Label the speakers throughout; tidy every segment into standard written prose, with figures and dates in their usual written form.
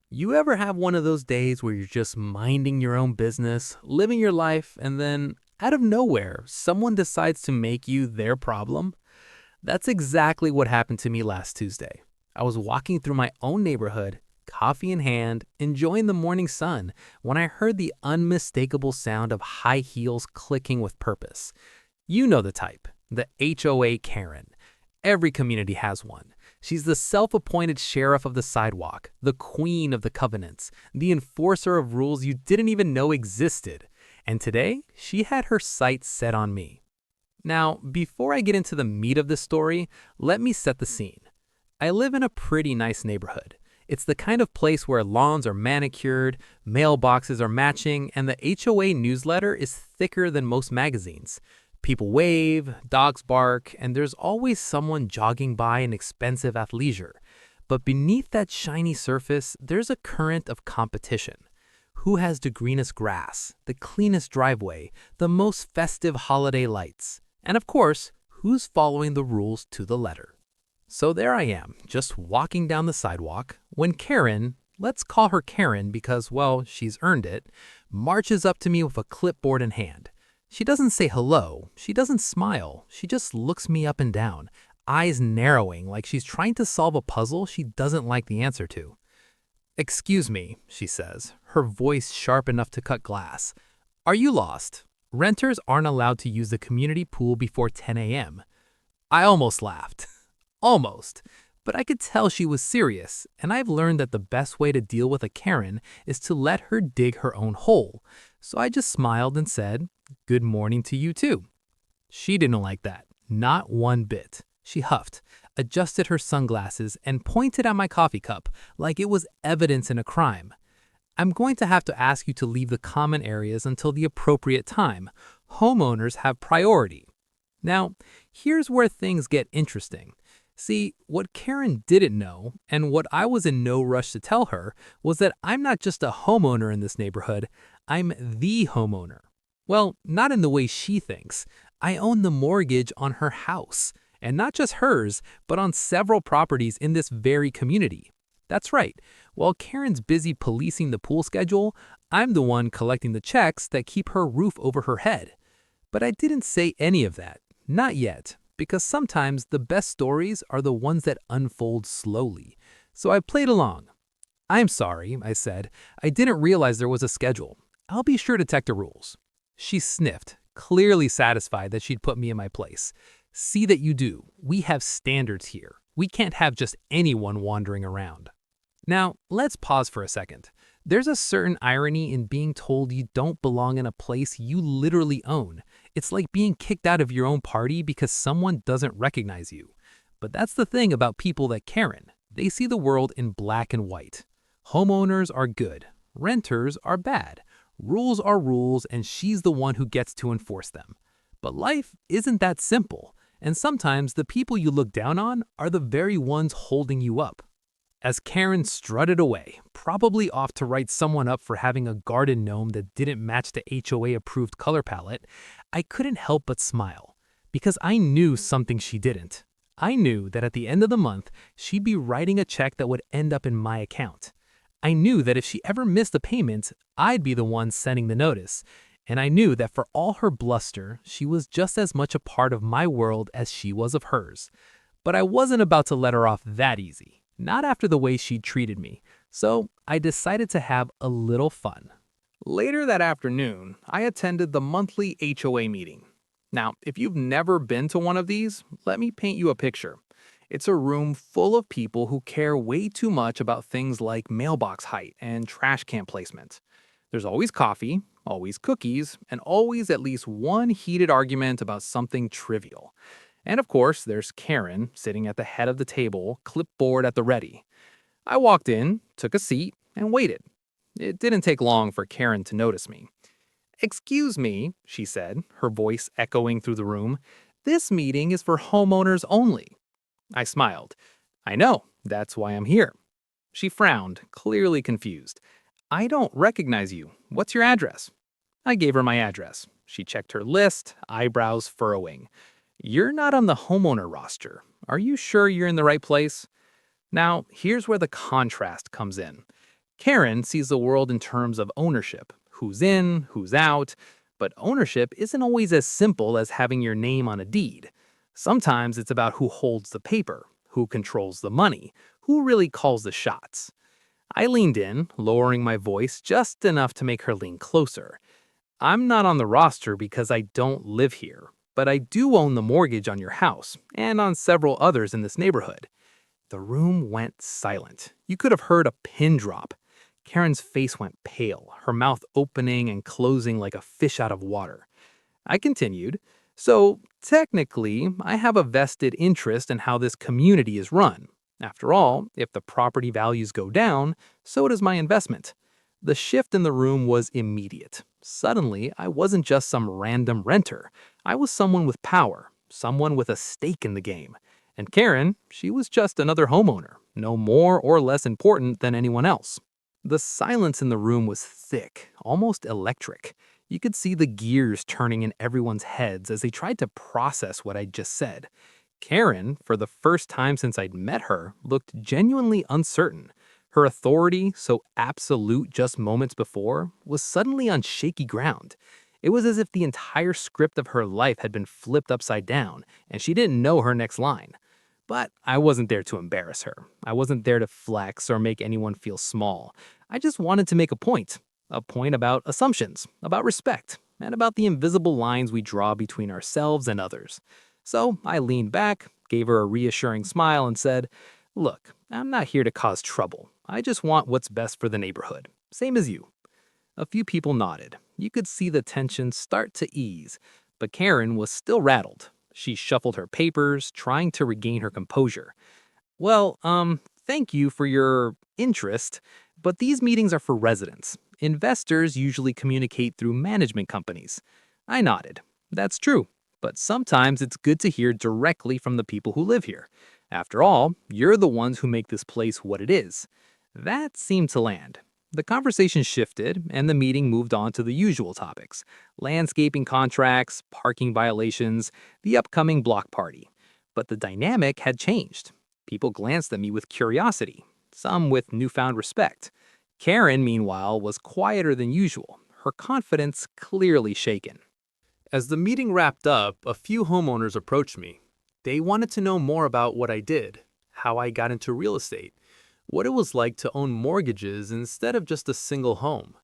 Speaker 1: You ever have one of those days where you're just minding your own business, living your life, and then out of nowhere, someone decides to make you their problem? That's exactly what happened to me last Tuesday. I was walking through my own neighborhood, coffee in hand, enjoying the morning sun, when I heard the unmistakable sound of high heels clicking with purpose. You know the type, the HOA Karen. Every community has one. She's the self-appointed sheriff of the sidewalk, the queen of the covenants, the enforcer of rules you didn't even know existed. And today, she had her sights set on me. Now, before I get into the meat of this story, let me set the scene. I live in a pretty nice neighborhood. It's the kind of place where lawns are manicured, mailboxes are matching, and the HOA newsletter is thicker than most magazines. People wave, dogs bark, and there's always someone jogging by in expensive athleisure. But beneath that shiny surface, there's a current of competition. Who has the greenest grass, the cleanest driveway, the most festive holiday lights? And of course, who's following the rules to the letter? So there I am, just walking down the sidewalk, when Karen, let's call her Karen because, well, she's earned it, marches up to me with a clipboard in hand. She doesn't say hello, she doesn't smile, she just looks me up and down, eyes narrowing like she's trying to solve a puzzle she doesn't like the answer to. "Excuse me," she says, her voice sharp enough to cut glass. "Are you lost? Renters aren't allowed to use the community pool before 10 a.m. I almost laughed. Almost. But I could tell she was serious, and I've learned that the best way to deal with a Karen is to let her dig her own hole. So I just smiled and said, "Good morning to you too." She didn't like that. Not one bit. She huffed, adjusted her sunglasses, and pointed at my coffee cup like it was evidence in a crime. "I'm going to have to ask you to leave the common areas until the appropriate time. Homeowners have priority." Now, here's where things get interesting. See, what Karen didn't know, and what I was in no rush to tell her, was that I'm not just a homeowner in this neighborhood, I'm the homeowner. Well, not in the way she thinks. I own the mortgage on her house, and not just hers, but on several properties in this very community. That's right, while Karen's busy policing the pool schedule, I'm the one collecting the checks that keep her roof over her head. But I didn't say any of that, not yet. Because sometimes the best stories are the ones that unfold slowly. So I played along. "I'm sorry," I said. "I didn't realize there was a schedule. I'll be sure to check the rules." She sniffed, clearly satisfied that she'd put me in my place. "See that you do. We have standards here. We can't have just anyone wandering around." Now, let's pause for a second. There's a certain irony in being told you don't belong in a place you literally own. It's like being kicked out of your own party because someone doesn't recognize you. But that's the thing about people that Karen. They see the world in black and white. Homeowners are good. Renters are bad. Rules are rules, and she's the one who gets to enforce them. But life isn't that simple, and sometimes the people you look down on are the very ones holding you up. As Karen strutted away, probably off to write someone up for having a garden gnome that didn't match the HOA-approved color palette, I couldn't help but smile, because I knew something she didn't. I knew that at the end of the month, she'd be writing a check that would end up in my account. I knew that if she ever missed a payment, I'd be the one sending the notice. And I knew that for all her bluster, she was just as much a part of my world as she was of hers. But I wasn't about to let her off that easy. Not after the way she treated me, so I decided to have a little fun. Later that afternoon, I attended the monthly HOA meeting. Now, if you've never been to one of these, let me paint you a picture. It's a room full of people who care way too much about things like mailbox height and trash can placement. There's always coffee, always cookies, and always at least one heated argument about something trivial. And of course, there's Karen sitting at the head of the table, clipboard at the ready. I walked in, took a seat, and waited. It didn't take long for Karen to notice me. "Excuse me," she said, her voice echoing through the room. "This meeting is for homeowners only." I smiled. "I know, that's why I'm here." She frowned, clearly confused. "I don't recognize you. What's your address?" I gave her my address. She checked her list, eyebrows furrowing. "You're not on the homeowner roster. Are you sure you're in the right place?" Now, here's where the contrast comes in. Karen sees the world in terms of ownership, who's in, who's out, but ownership isn't always as simple as having your name on a deed. Sometimes it's about who holds the paper, who controls the money, who really calls the shots. I leaned in, lowering my voice just enough to make her lean closer. I'm not on the roster because I don't live here, but I do own the mortgage on your house and on several others in this neighborhood. The room went silent. You could have heard a pin drop. Karen's face went pale, her mouth opening and closing like a fish out of water. I continued, so technically, I have a vested interest in how this community is run. After all, if the property values go down, so does my investment. The shift in the room was immediate. Suddenly, I wasn't just some random renter. I was someone with power, someone with a stake in the game. And Karen, she was just another homeowner, no more or less important than anyone else. The silence in the room was thick, almost electric. You could see the gears turning in everyone's heads as they tried to process what I'd just said. Karen, for the first time since I'd met her, looked genuinely uncertain. Her authority, so absolute just moments before, was suddenly on shaky ground. It was as if the entire script of her life had been flipped upside down, and she didn't know her next line. But I wasn't there to embarrass her. I wasn't there to flex or make anyone feel small. I just wanted to make a point about assumptions, about respect, and about the invisible lines we draw between ourselves and others. So I leaned back, gave her a reassuring smile, and said, "Look, I'm not here to cause trouble. I just want what's best for the neighborhood. Same as you." A few people nodded. You could see the tension start to ease, but Karen was still rattled. She shuffled her papers, trying to regain her composure. Well, thank you for your interest, but these meetings are for residents. Investors usually communicate through management companies. I nodded. That's true, but sometimes it's good to hear directly from the people who live here. After all, you're the ones who make this place what it is. That seemed to land. The conversation shifted, and the meeting moved on to the usual topics: landscaping contracts, parking violations, the upcoming block party. But the dynamic had changed. People glanced at me with curiosity, some with newfound respect. Karen, meanwhile, was quieter than usual, her confidence clearly shaken. As the meeting wrapped up, a few homeowners approached me. They wanted to know more about what I did, how I got into real estate, what it was like to own mortgages instead of just a single home.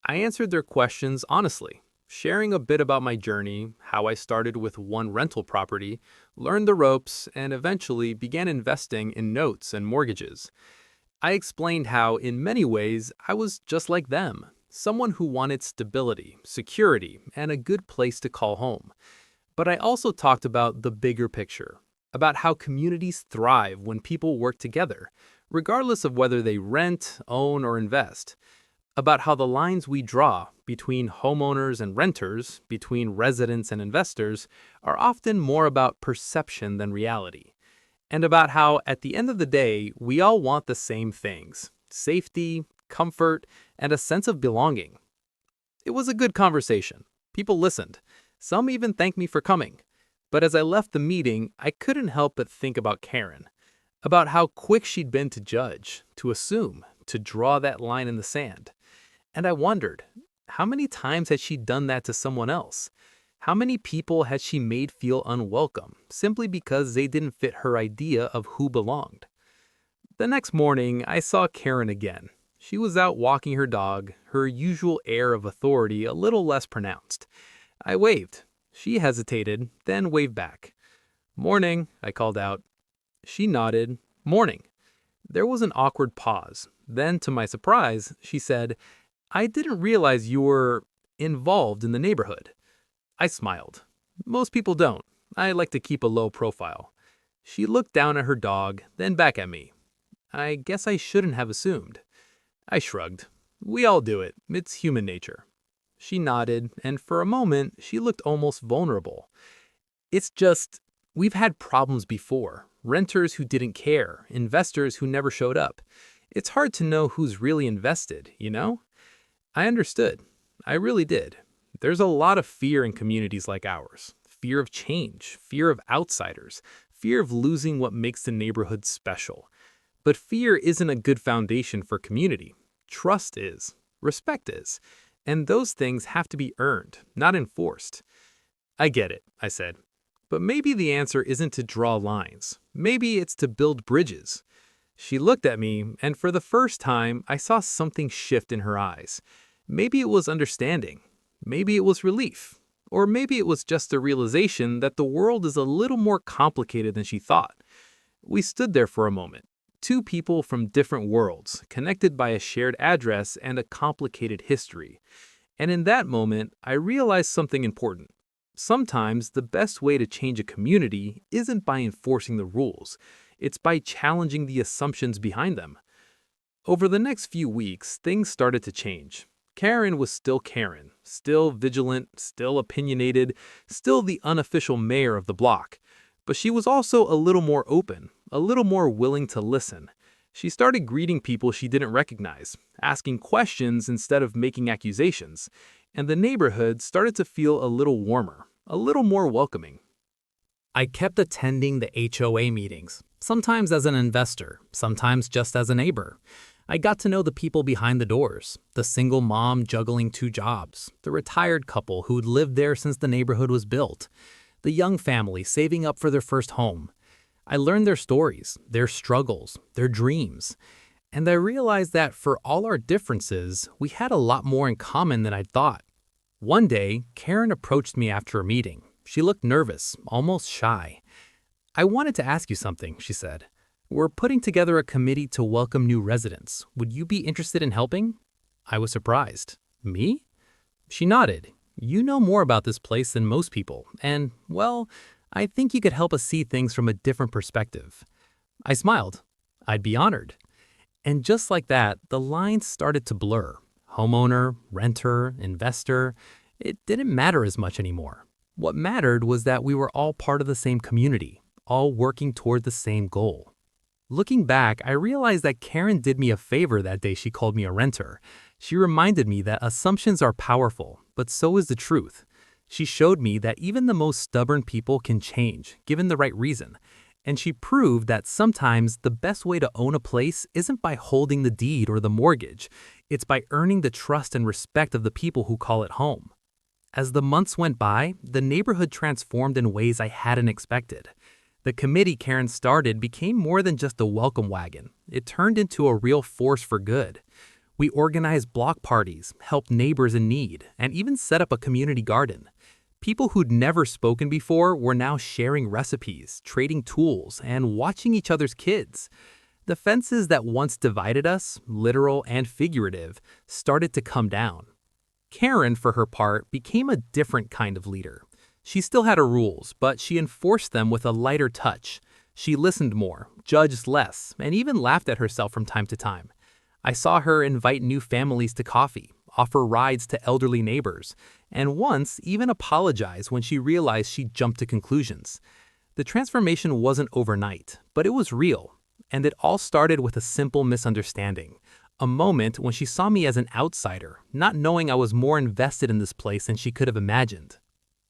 Speaker 1: I answered their questions honestly, sharing a bit about my journey, how I started with one rental property, learned the ropes, and eventually began investing in notes and mortgages. I explained how, in many ways, I was just like them, someone who wanted stability, security, and a good place to call home. But I also talked about the bigger picture, about how communities thrive when people work together, regardless of whether they rent, own, or invest. About how the lines we draw between homeowners and renters, between residents and investors, are often more about perception than reality. And about how, at the end of the day, we all want the same things: safety, comfort, and a sense of belonging. It was a good conversation. People listened. Some even thanked me for coming. But as I left the meeting, I couldn't help but think about Karen, about how quick she'd been to judge, to assume, to draw that line in the sand. And I wondered, how many times had she done that to someone else? How many people had she made feel unwelcome simply because they didn't fit her idea of who belonged? The next morning, I saw Karen again. She was out walking her dog, her usual air of authority a little less pronounced. I waved. She hesitated, then waved back. "Morning," I called out. She nodded. "Morning." There was an awkward pause. Then, to my surprise, she said, "I didn't realize you were involved in the neighborhood." I smiled. Most people don't. I like to keep a low profile. She looked down at her dog, then back at me. "I guess I shouldn't have assumed." I shrugged. "We all do it. It's human nature." She nodded, and for a moment, she looked almost vulnerable. "It's just, we've had problems before. Renters who didn't care, investors who never showed up. It's hard to know who's really invested, you know?" I understood. I really did. There's a lot of fear in communities like ours. Fear of change, fear of outsiders, fear of losing what makes the neighborhood special. But fear isn't a good foundation for community. Trust is. Respect is. And those things have to be earned, not enforced. I get it, I said. But maybe the answer isn't to draw lines. Maybe it's to build bridges. She looked at me, and for the first time, I saw something shift in her eyes. Maybe it was understanding. Maybe it was relief. Or maybe it was just the realization that the world is a little more complicated than she thought. We stood there for a moment. Two people from different worlds, connected by a shared address and a complicated history. And in that moment, I realized something important. Sometimes the best way to change a community isn't by enforcing the rules. It's by challenging the assumptions behind them. Over the next few weeks, things started to change. Karen was still Karen, still vigilant, still opinionated, still the unofficial mayor of the block. But she was also a little more open, a little more willing to listen. She started greeting people she didn't recognize, asking questions instead of making accusations, and the neighborhood started to feel a little warmer, a little more welcoming. I kept attending the HOA meetings, sometimes as an investor, sometimes just as a neighbor. I got to know the people behind the doors, the single mom juggling two jobs, the retired couple who'd lived there since the neighborhood was built, the young family saving up for their first home. I learned their stories, their struggles, their dreams, and I realized that for all our differences, we had a lot more in common than I'd thought. One day, Karen approached me after a meeting. She looked nervous, almost shy. "I wanted to ask you something," she said. "We're putting together a committee to welcome new residents. Would you be interested in helping?" I was surprised. "Me?" She nodded. "You know more about this place than most people, and, well, I think you could help us see things from a different perspective." I smiled. "I'd be honored." And just like that, the lines started to blur. Homeowner, renter, investor, it didn't matter as much anymore. What mattered was that we were all part of the same community, all working toward the same goal. Looking back, I realized that Karen did me a favor that day she called me a renter. She reminded me that assumptions are powerful, but so is the truth. She showed me that even the most stubborn people can change, given the right reason. And she proved that sometimes the best way to own a place isn't by holding the deed or the mortgage. It's by earning the trust and respect of the people who call it home. As the months went by, the neighborhood transformed in ways I hadn't expected. The committee Karen started became more than just a welcome wagon. It turned into a real force for good. We organized block parties, helped neighbors in need, and even set up a community garden. People who'd never spoken before were now sharing recipes, trading tools, and watching each other's kids. The fences that once divided us, literal and figurative, started to come down. Karen, for her part, became a different kind of leader. She still had her rules, but she enforced them with a lighter touch. She listened more, judged less, and even laughed at herself from time to time. I saw her invite new families to coffee, offer rides to elderly neighbors, and once even apologize when she realized she'd jumped to conclusions. The transformation wasn't overnight, but it was real, and it all started with a simple misunderstanding. A moment when she saw me as an outsider, not knowing I was more invested in this place than she could have imagined.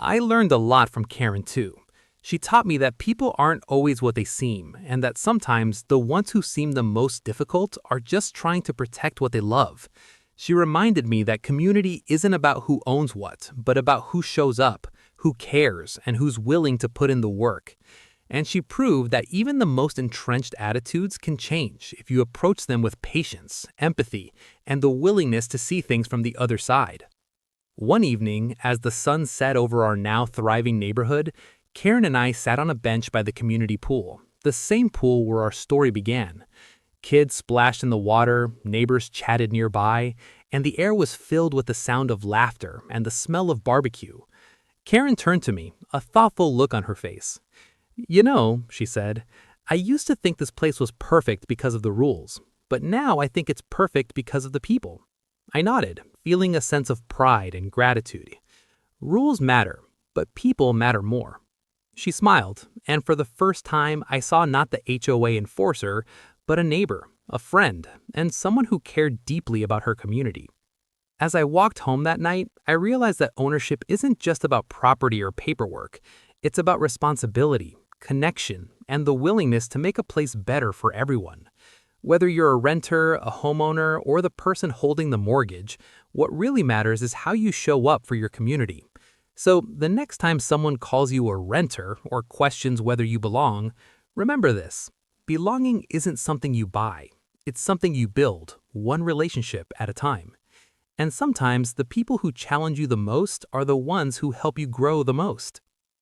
Speaker 1: I learned a lot from Karen too. She taught me that people aren't always what they seem, and that sometimes the ones who seem the most difficult are just trying to protect what they love. She reminded me that community isn't about who owns what, but about who shows up, who cares, and who's willing to put in the work. And she proved that even the most entrenched attitudes can change if you approach them with patience, empathy, and the willingness to see things from the other side. One evening, as the sun set over our now thriving neighborhood, Karen and I sat on a bench by the community pool, the same pool where our story began. Kids splashed in the water, neighbors chatted nearby, and the air was filled with the sound of laughter and the smell of barbecue. Karen turned to me, a thoughtful look on her face. "You know," she said, "I used to think this place was perfect because of the rules, but now I think it's perfect because of the people." I nodded, feeling a sense of pride and gratitude. Rules matter, but people matter more. She smiled, and for the first time I saw not the HOA enforcer, but a neighbor, a friend, and someone who cared deeply about her community. As I walked home that night, I realized that ownership isn't just about property or paperwork. It's about responsibility, connection, and the willingness to make a place better for everyone. Whether you're a renter, a homeowner, or the person holding the mortgage, what really matters is how you show up for your community. So the next time someone calls you a renter or questions whether you belong, remember this. Belonging isn't something you buy. It's something you build, one relationship at a time. And sometimes the people who challenge you the most are the ones who help you grow the most.